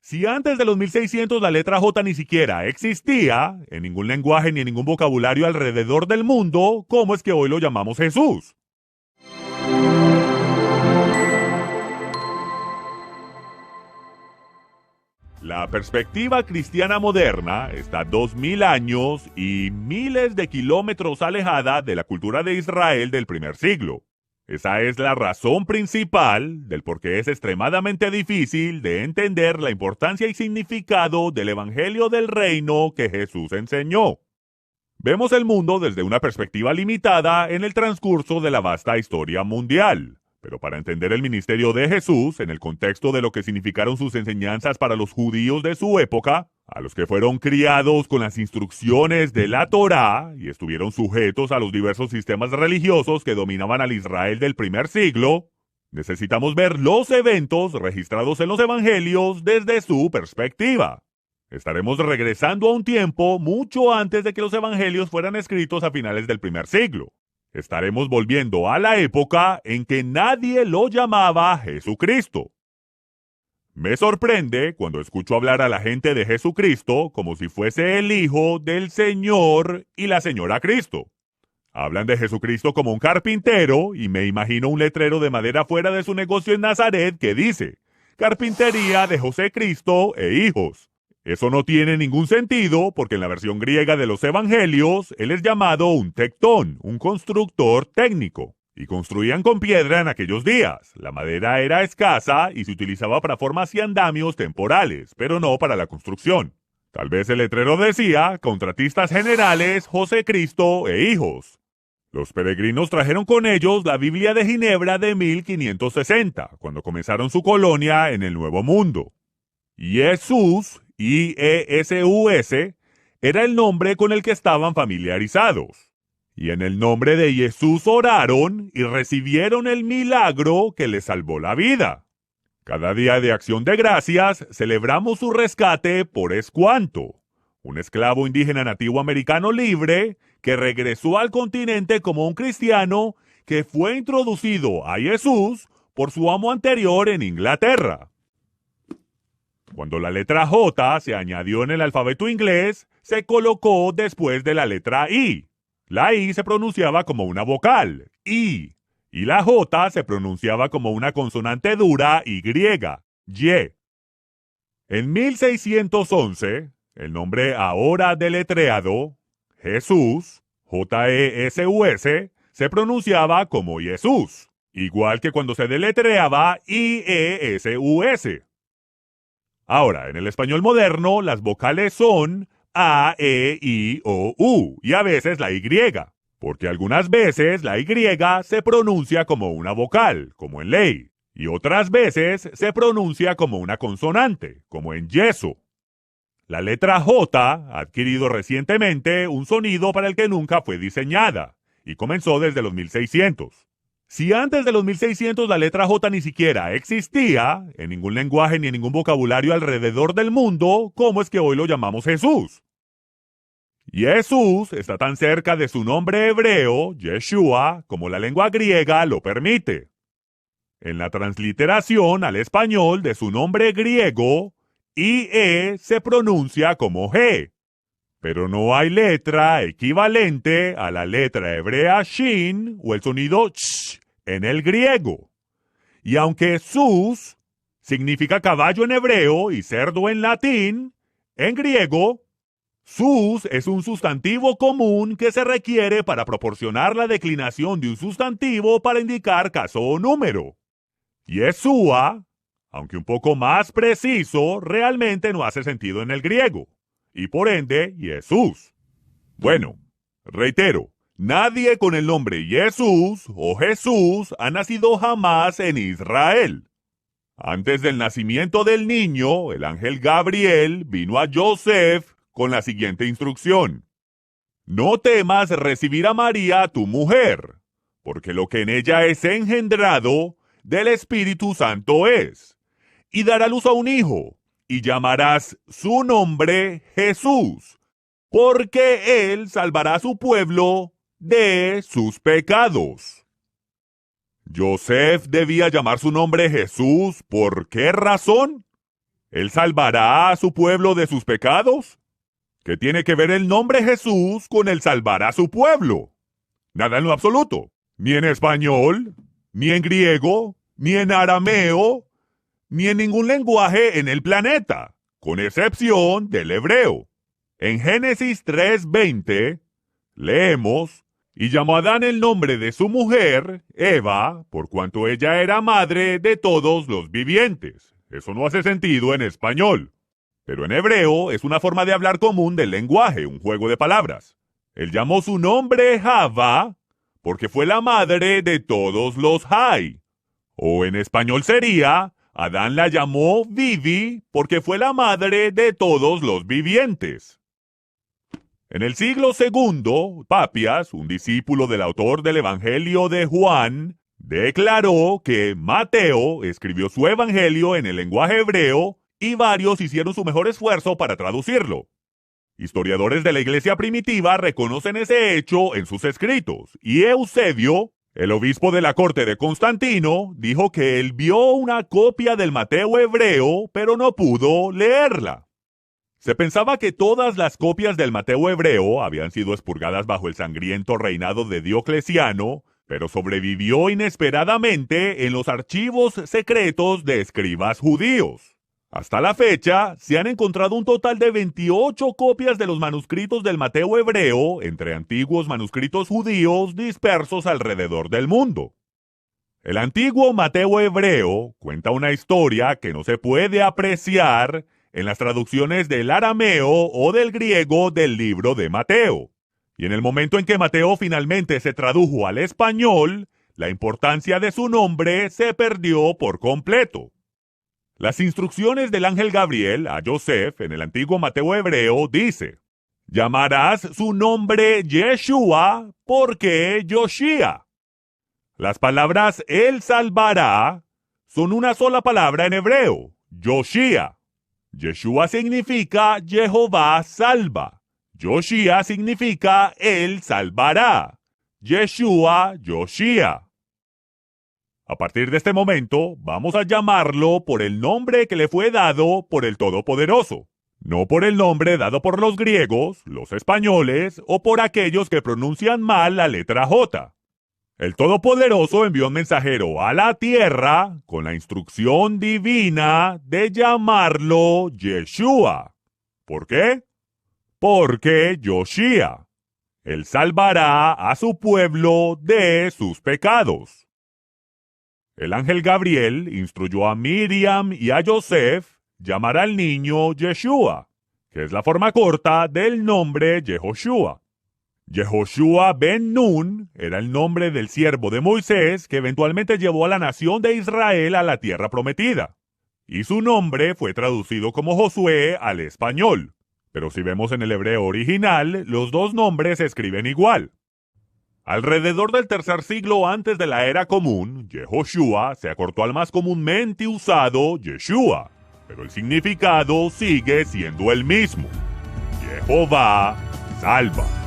Si antes de los 1600 la letra J ni siquiera existía, en ningún lenguaje ni en ningún vocabulario alrededor del mundo, ¿cómo es que hoy lo llamamos Jesús? La perspectiva cristiana moderna está 2000 años y miles de kilómetros alejada de la cultura de Israel del primer siglo. Esa es la razón principal del por qué es extremadamente difícil de entender la importancia y significado del Evangelio del Reino que Jesús enseñó. Vemos el mundo desde una perspectiva limitada en el transcurso de la vasta historia mundial. Pero para entender el ministerio de Jesús en el contexto de lo que significaron sus enseñanzas para los judíos de su época, a los que fueron criados con las instrucciones de la Torá y estuvieron sujetos a los diversos sistemas religiosos que dominaban al Israel del primer siglo, necesitamos ver los eventos registrados en los evangelios desde su perspectiva. Estaremos regresando a un tiempo mucho antes de que los evangelios fueran escritos a finales del primer siglo. Estaremos volviendo a la época en que nadie lo llamaba Jesucristo. Me sorprende cuando escucho hablar a la gente de Jesucristo como si fuese el hijo del Señor y la señora Cristo. Hablan de Jesucristo como un carpintero y me imagino un letrero de madera fuera de su negocio en Nazaret que dice: Carpintería de José Cristo e hijos. Eso no tiene ningún sentido porque en la versión griega de los evangelios, él es llamado un tectón, un constructor técnico. Y construían con piedra en aquellos días. La madera era escasa y se utilizaba para formas y andamios temporales, pero no para la construcción. Tal vez el letrero decía: contratistas generales, José Cristo e hijos. Los peregrinos trajeron con ellos la Biblia de Ginebra de 1560, cuando comenzaron su colonia en el Nuevo Mundo. Jesús, I-E-S-U-S, era el nombre con el que estaban familiarizados. Y en el nombre de Jesús oraron y recibieron el milagro que les salvó la vida. Cada día de acción de gracias celebramos su rescate por Escuanto, un esclavo indígena nativo americano libre que regresó al continente como un cristiano que fue introducido a Jesús por su amo anterior en Inglaterra. Cuando la letra J se añadió en el alfabeto inglés, se colocó después de la letra I. La I se pronunciaba como una vocal, I, y la J se pronunciaba como una consonante dura, Y, Y. En 1611, el nombre ahora deletreado, Jesús, J-E-S-U-S, se pronunciaba como Jesús, igual que cuando se deletreaba I-E-S-U-S. Ahora, en el español moderno, las vocales son A, E, I, O, U, y a veces la Y, porque algunas veces la Y se pronuncia como una vocal, como en ley, y otras veces se pronuncia como una consonante, como en yeso. La letra J ha adquirido recientemente un sonido para el que nunca fue diseñada, y comenzó desde los 1600. Si antes de los 1600 la letra J ni siquiera existía, en ningún lenguaje ni en ningún vocabulario alrededor del mundo, ¿cómo es que hoy lo llamamos Jesús? Jesús está tan cerca de su nombre hebreo, Yeshua, como la lengua griega lo permite. En la transliteración al español de su nombre griego, IE se pronuncia como G. Pero no hay letra equivalente a la letra hebrea Shin o el sonido ch en el griego. Y aunque sus significa caballo en hebreo y cerdo en latín, en griego, sus es un sustantivo común que se requiere para proporcionar la declinación de un sustantivo para indicar caso o número. Yeshua, aunque un poco más preciso, realmente no hace sentido en el griego. Y por ende, Jesús. Bueno, reitero, nadie con el nombre Jesús o Jesús ha nacido jamás en Israel. Antes del nacimiento del niño, el ángel Gabriel vino a Joseph con la siguiente instrucción: no temas recibir a María, tu mujer, porque lo que en ella es engendrado del Espíritu Santo es, y dará luz a un hijo, y llamarás su nombre Jesús, porque él salvará a su pueblo de sus pecados. Joseph debía llamar su nombre Jesús, ¿por qué razón? ¿Él salvará a su pueblo de sus pecados? ¿Qué tiene que ver el nombre Jesús con el salvar a su pueblo? Nada en lo absoluto. Ni en español, ni en griego, ni en arameo, ni en ningún lenguaje en el planeta, con excepción del hebreo. En Génesis 3:20 leemos: y llamó a Adán el nombre de su mujer, Eva, por cuanto ella era madre de todos los vivientes. Eso no hace sentido en español. Pero en hebreo es una forma de hablar común del lenguaje, un juego de palabras. Él llamó su nombre Java porque fue la madre de todos los Jai. O en español sería: Adán la llamó Vivi porque fue la madre de todos los vivientes. En el siglo II, Papias, un discípulo del autor del Evangelio de Juan, declaró que Mateo escribió su evangelio en el lenguaje hebreo y varios hicieron su mejor esfuerzo para traducirlo. Historiadores de la iglesia primitiva reconocen ese hecho en sus escritos, y Eusebio, el obispo de la corte de Constantino, dijo que él vio una copia del Mateo hebreo, pero no pudo leerla. Se pensaba que todas las copias del Mateo hebreo habían sido expurgadas bajo el sangriento reinado de Diocleciano, pero sobrevivió inesperadamente en los archivos secretos de escribas judíos. Hasta la fecha, se han encontrado un total de 28 copias de los manuscritos del Mateo hebreo entre antiguos manuscritos judíos dispersos alrededor del mundo. El antiguo Mateo hebreo cuenta una historia que no se puede apreciar en las traducciones del arameo o del griego del libro de Mateo. Y en el momento en que Mateo finalmente se tradujo al español, la importancia de su nombre se perdió por completo. Las instrucciones del ángel Gabriel a Yosef en el antiguo Mateo hebreo dice: llamarás su nombre Yeshua porque Yoshia. Las palabras él salvará son una sola palabra en hebreo, Yoshia. Yeshua significa Jehová salva. Yoshia significa él salvará. Yeshua, Yoshia. A partir de este momento, vamos a llamarlo por el nombre que le fue dado por el Todopoderoso, no por el nombre dado por los griegos, los españoles o por aquellos que pronuncian mal la letra J. El Todopoderoso envió un mensajero a la tierra con la instrucción divina de llamarlo Yeshua. ¿Por qué? Porque Yoshia. Él salvará a su pueblo de sus pecados. El ángel Gabriel instruyó a Miriam y a Yosef llamar al niño Yeshua, que es la forma corta del nombre Yehoshua. Yehoshua ben Nun era el nombre del siervo de Moisés que eventualmente llevó a la nación de Israel a la tierra prometida. Y su nombre fue traducido como Josué al español. Pero si vemos en el hebreo original, los dos nombres se escriben igual. Alrededor del tercer siglo antes de la era común, Yehoshua se acortó al más comúnmente usado Yeshua, pero el significado sigue siendo el mismo: Jehová salva.